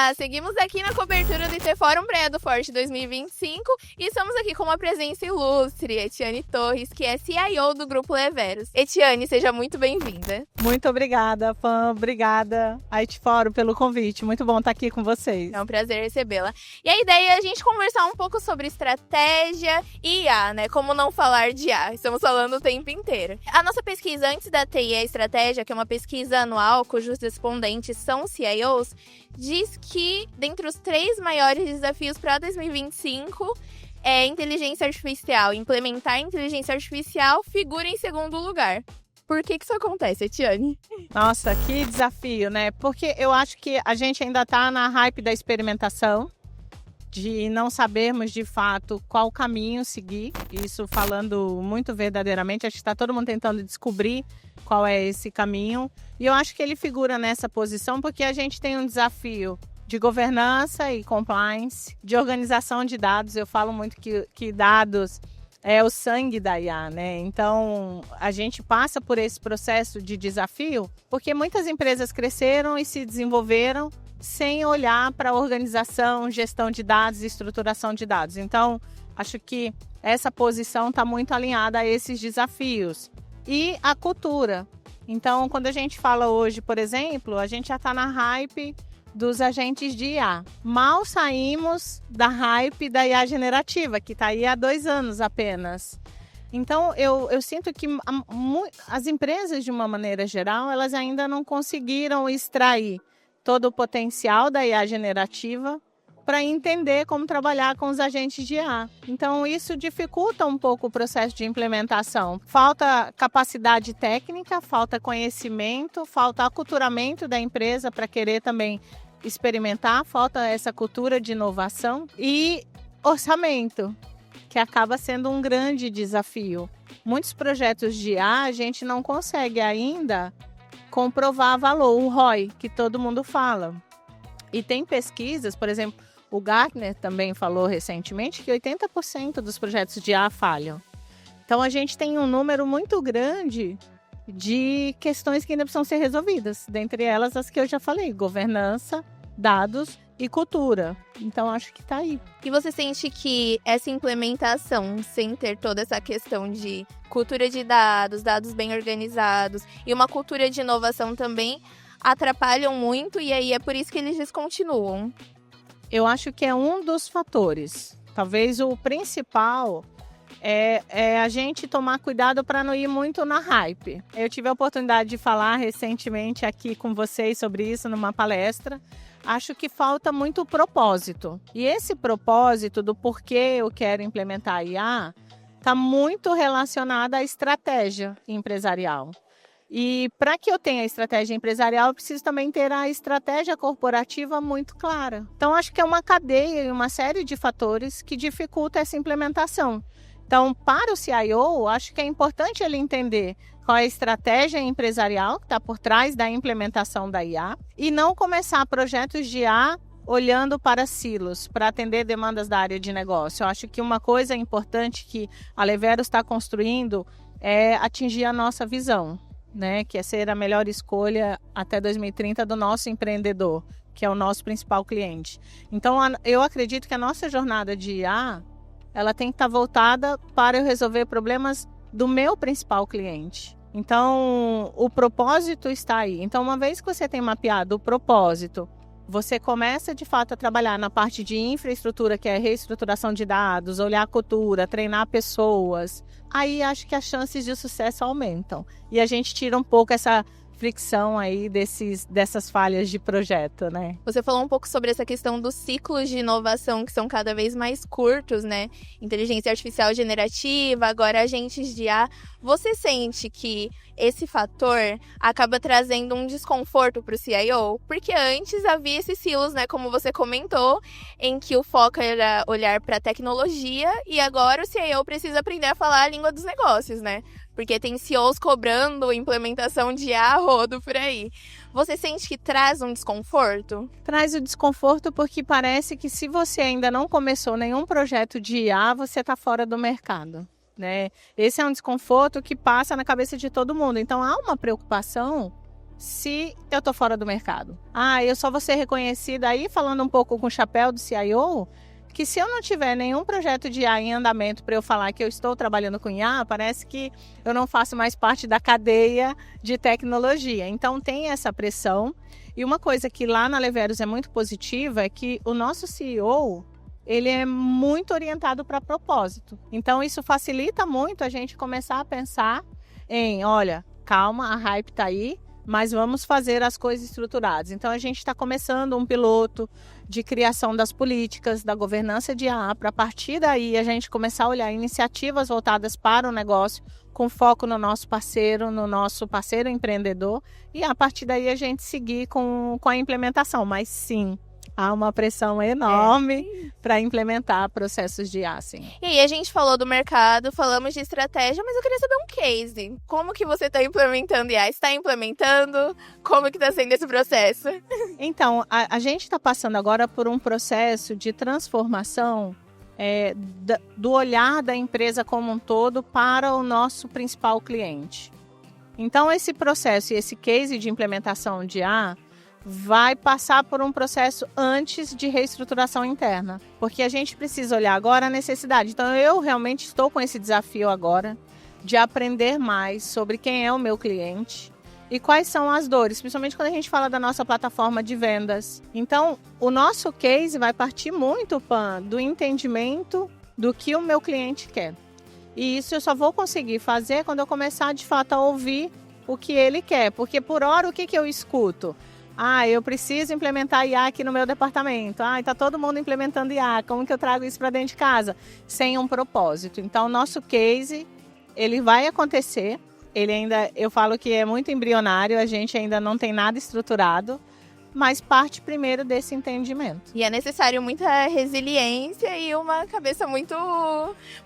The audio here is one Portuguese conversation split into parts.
Olá, seguimos aqui na cobertura do IT Fórum Praia do Forte 2025 e estamos aqui com uma presença ilustre, Etiane Torres, que é CIO do Grupo Leveros. Etiane, seja muito bem-vinda. Muito obrigada, Pan, obrigada a IT Fórum pelo convite, muito bom estar aqui com vocês. É um prazer recebê-la. E a ideia é a gente conversar um pouco sobre estratégia e IA, né? Como não falar de IA, estamos falando o tempo inteiro. A nossa pesquisa antes da TI e a Estratégia, que é uma pesquisa anual cujos respondentes são CIOs, diz que dentre os 3 maiores desafios para 2025 inteligência artificial. Implementar inteligência artificial figura em segundo lugar. Por que isso acontece, Etiane? Nossa, que desafio, né? Porque eu acho que a gente ainda está na hype da experimentação, de não sabermos de fato qual caminho seguir. Isso falando muito verdadeiramente, acho que está todo mundo tentando descobrir qual é esse caminho. E eu acho que ele figura nessa posição porque a gente tem um desafio de governança e compliance, de organização de dados. Eu falo muito que dados é o sangue da IA, né? Então, a gente passa por esse processo de desafio porque muitas empresas cresceram e se desenvolveram sem olhar para a organização, gestão de dados e estruturação de dados. Então, acho que essa posição está muito alinhada a esses desafios. E a cultura. Então, quando a gente fala hoje, por exemplo, a gente já está na hype dos agentes de IA. Mal saímos da hype da IA generativa, que está aí há 2 anos apenas. Então, eu sinto que as empresas, de uma maneira geral, elas ainda não conseguiram extrair todo o potencial da IA generativa para entender como trabalhar com os agentes de IA. Então, isso dificulta um pouco o processo de implementação. Falta capacidade técnica, falta conhecimento, falta aculturamento da empresa para querer também experimentar, falta essa cultura de inovação e orçamento, que acaba sendo um grande desafio. Muitos projetos de IA a gente não consegue ainda comprovar valor, o ROI, que todo mundo fala. E tem pesquisas, por exemplo, o Gartner também falou recentemente que 80% dos projetos de IA falham. Então, a gente tem um número muito grande de questões que ainda precisam ser resolvidas. Dentre elas, as que eu já falei, governança, dados e cultura. Então, acho que está aí. E você sente que essa implementação, sem ter toda essa questão de cultura de dados, dados bem organizados e uma cultura de inovação também, atrapalham muito e aí é por isso que eles descontinuam? Eu acho que é um dos fatores. Talvez o principal é a gente tomar cuidado para não ir muito na hype. Eu tive a oportunidade de falar recentemente aqui com vocês sobre isso numa palestra. Acho que falta muito propósito. E esse propósito do porquê eu quero implementar a IA está muito relacionado à estratégia empresarial. E para que eu tenha a estratégia empresarial, eu preciso também ter a estratégia corporativa muito clara. Então, acho que é uma cadeia e uma série de fatores que dificulta essa implementação. Então, para o CIO, acho que é importante ele entender qual é a estratégia empresarial que está por trás da implementação da IA e não começar projetos de IA olhando para silos, para atender demandas da área de negócio. Eu acho que uma coisa importante que a Leveros está construindo é atingir a nossa visão, né? Que é ser a melhor escolha até 2030 do nosso empreendedor, que é o nosso principal cliente. Então, eu acredito que a nossa jornada de IA ela tem que estar voltada para eu resolver problemas do meu principal cliente. Então, o propósito está aí. Então, uma vez que você tem mapeado o propósito, você começa, de fato, a trabalhar na parte de infraestrutura, que é a reestruturação de dados, olhar a cultura, treinar pessoas. Aí, acho que as chances de sucesso aumentam. E a gente tira um pouco essa fricção aí dessas falhas de projeto, né? Você falou um pouco sobre essa questão dos ciclos de inovação que são cada vez mais curtos, né? Inteligência artificial generativa, agora agentes de IA. Você sente que esse fator acaba trazendo um desconforto para o CIO? Porque antes havia esses silos, né? Como você comentou, em que o foco era olhar para a tecnologia e agora o CIO precisa aprender a falar a língua dos negócios, né? Porque tem CEOs cobrando implementação de IA a rodo por aí. Você sente que traz um desconforto? Traz o desconforto porque parece que se você ainda não começou nenhum projeto de IA, você está fora do mercado, né? Esse é um desconforto que passa na cabeça de todo mundo. Então, há uma preocupação se eu estou fora do mercado? Eu só vou ser reconhecida aí, falando um pouco com o chapéu do CIO, que se eu não tiver nenhum projeto de IA em andamento para eu falar que eu estou trabalhando com IA, parece que eu não faço mais parte da cadeia de tecnologia. Então tem essa pressão. E uma coisa que lá na Leveros é muito positiva é que o nosso CEO, ele é muito orientado para propósito. Então isso facilita muito a gente começar a pensar em, olha, calma, a hype está aí, mas vamos fazer as coisas estruturadas. Então a gente está começando um piloto de criação das políticas, da governança de IA, para a partir daí a gente começar a olhar iniciativas voltadas para o negócio, com foco no nosso parceiro empreendedor, e a partir daí a gente seguir com a implementação. Mas sim, há uma pressão enorme para implementar processos de IA, sim. E aí a gente falou do mercado, falamos de estratégia, mas eu queria saber um case. Como que você está implementando IA? Está implementando? Como que está sendo esse processo? Então, a gente está passando agora por um processo de transformação do olhar da empresa como um todo para o nosso principal cliente. Então, esse processo e esse case de implementação de IA vai passar por um processo antes de reestruturação interna, porque a gente precisa olhar agora a necessidade. Então, eu realmente estou com esse desafio agora de aprender mais sobre quem é o meu cliente e quais são as dores, principalmente quando a gente fala da nossa plataforma de vendas. Então, o nosso case vai partir muito, Pan, do entendimento do que o meu cliente quer. E isso eu só vou conseguir fazer quando eu começar, de fato, a ouvir o que ele quer. Porque, por hora, o que eu escuto? Eu preciso implementar IA aqui no meu departamento. Está todo mundo implementando IA. Como que eu trago isso para dentro de casa? Sem um propósito. Então, o nosso case, ele vai acontecer. Eu falo que é muito embrionário, a gente ainda não tem nada estruturado, mas parte primeiro desse entendimento. E é necessário muita resiliência e uma cabeça muito,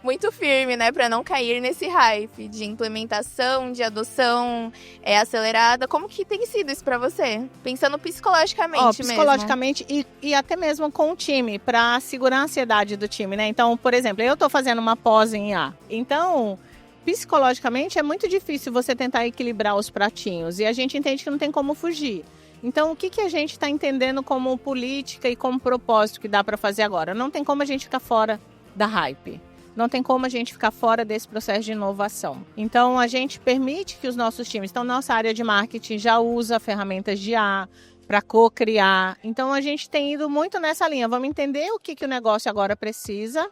muito firme, né? Para não cair nesse hype de implementação, de adoção acelerada. Como que tem sido isso para você? Pensando psicologicamente mesmo. Psicologicamente e até mesmo com o time, para segurar a ansiedade do time, né? Então, por exemplo, eu estou fazendo uma pós em IA. Então, psicologicamente é muito difícil você tentar equilibrar os pratinhos. E a gente entende que não tem como fugir. Então, o que a gente está entendendo como política e como propósito que dá para fazer agora? Não tem como a gente ficar fora da hype. Não tem como a gente ficar fora desse processo de inovação. Então, a gente permite que os nossos times... Então, nossa área de marketing já usa ferramentas de IA para co-criar. Então, a gente tem ido muito nessa linha. Vamos entender o que o negócio agora precisa.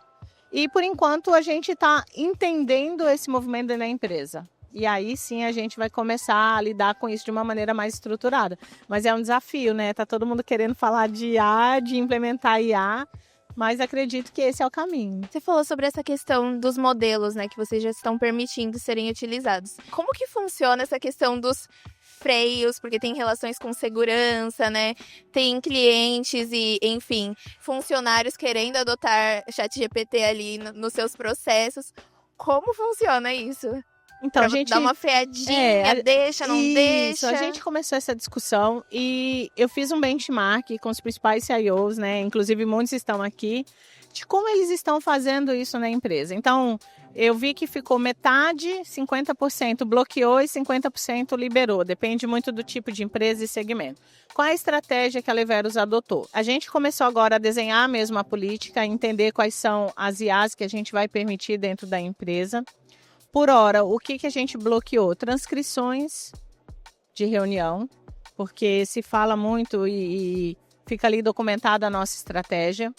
E, por enquanto, a gente está entendendo esse movimento da empresa. E aí sim a gente vai começar a lidar com isso de uma maneira mais estruturada. Mas é um desafio, né? Tá todo mundo querendo falar de IA, de implementar IA, mas acredito que esse é o caminho. Você falou sobre essa questão dos modelos, né? Que vocês já estão permitindo serem utilizados. Como que funciona essa questão dos freios? Porque tem relações com segurança, né? Tem clientes e, enfim, funcionários querendo adotar ChatGPT ali nos seus processos. Como funciona isso? Então, a gente dá uma freadinha, deixa, não deixa. A gente começou essa discussão e eu fiz um benchmark com os principais CIOs, né? Inclusive, muitos estão aqui, de como eles estão fazendo isso na empresa. Então, eu vi que ficou metade, 50% bloqueou e 50% liberou. Depende muito do tipo de empresa e segmento. Qual é a estratégia que a Leveros adotou? A gente começou agora a desenhar mesmo a política, a entender quais são as IAs que a gente vai permitir dentro da empresa. Por hora, o que a gente bloqueou? Transcrições de reunião, porque se fala muito e fica ali documentada a nossa estratégia.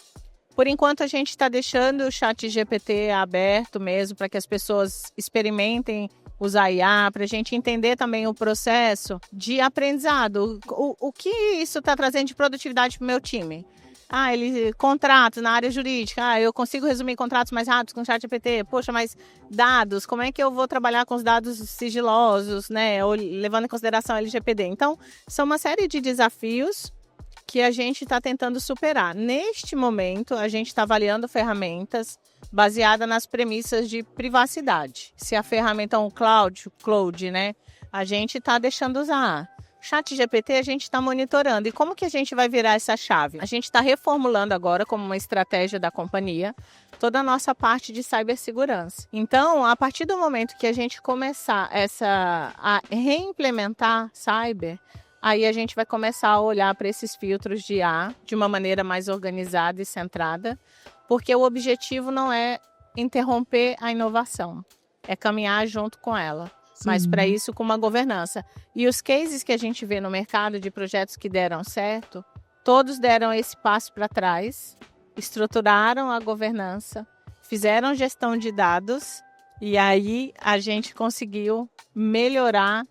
Por enquanto, a gente está deixando o ChatGPT aberto mesmo, para que as pessoas experimentem usar IA, para a gente entender também o processo de aprendizado. O que isso está trazendo de produtividade para o meu time? Contratos na área jurídica. Eu consigo resumir contratos mais rápidos com o ChatGPT. Poxa, mas dados, como é que eu vou trabalhar com os dados sigilosos, né? Ou levando em consideração a LGPD. Então, são uma série de desafios que a gente está tentando superar. Neste momento, a gente está avaliando ferramentas baseadas nas premissas de privacidade. Se a ferramenta é um cloud, né? A gente está deixando usar. ChatGPT a gente está monitorando. E como que a gente vai virar essa chave? A gente está reformulando agora, como uma estratégia da companhia, toda a nossa parte de cibersegurança. Então, a partir do momento que a gente começar a reimplementar cyber, aí a gente vai começar a olhar para esses filtros de IA de uma maneira mais organizada e centrada, porque o objetivo não é interromper a inovação, é caminhar junto com ela. Mas para isso com uma governança. E os cases que a gente vê no mercado de projetos que deram certo, todos deram esse passo para trás, estruturaram a governança, fizeram gestão de dados e aí a gente conseguiu melhorar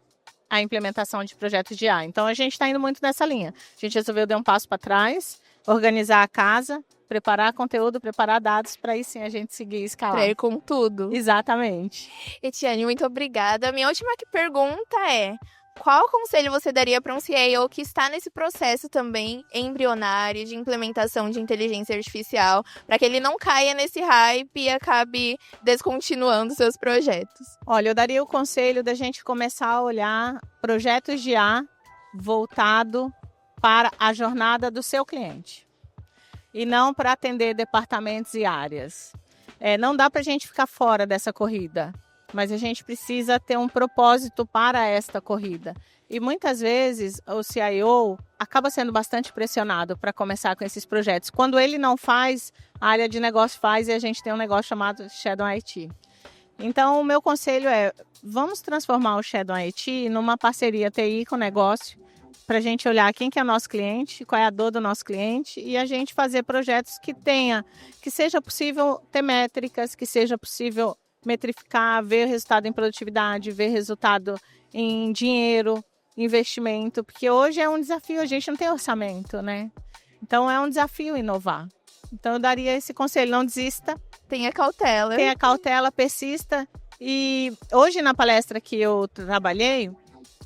a implementação de projetos de IA. Então a gente está indo muito nessa linha. A gente resolveu dar um passo para trás, organizar a casa, preparar conteúdo, preparar dados, para aí sim a gente seguir e escalar. Pra ir com tudo. Exatamente. Etiane, muito obrigada. Minha última pergunta é: qual conselho você daria para um CIO que está nesse processo também embrionário de implementação de inteligência artificial, para que ele não caia nesse hype e acabe descontinuando seus projetos? Olha, eu daria o conselho da gente começar a olhar projetos de IA voltado para a jornada do seu cliente e não para atender departamentos e áreas. Não dá para a gente ficar fora dessa corrida, mas a gente precisa ter um propósito para esta corrida. E muitas vezes o CIO acaba sendo bastante pressionado para começar com esses projetos. Quando ele não faz, a área de negócio faz e a gente tem um negócio chamado Shadow IT. Então, o meu conselho é: vamos transformar o Shadow IT numa parceria TI com o negócio, para a gente olhar quem que é o nosso cliente, qual é a dor do nosso cliente e a gente fazer projetos que seja possível ter métricas, que seja possível metrificar, ver resultado em produtividade, ver resultado em dinheiro, investimento, porque hoje é um desafio, a gente não tem orçamento, né? Então é um desafio inovar. Então eu daria esse conselho: não desista. Tenha cautela. Tenha cautela, persista. E hoje na palestra que eu trabalhei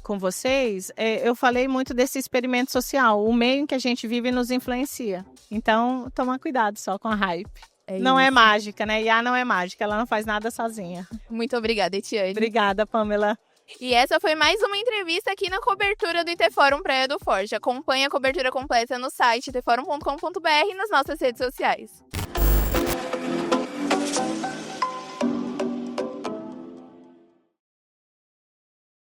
com vocês, eu falei muito desse experimento social. O meio em que a gente vive nos influencia. Então, tomar cuidado só com a hype. Não é mágica, né? IA não é mágica, ela não faz nada sozinha. Muito obrigada, Etiane. Obrigada, Pamela. E essa foi mais uma entrevista aqui na cobertura do IT Fórum Praia do Forte. Acompanhe a cobertura completa no site itforum.com.br e nas nossas redes sociais.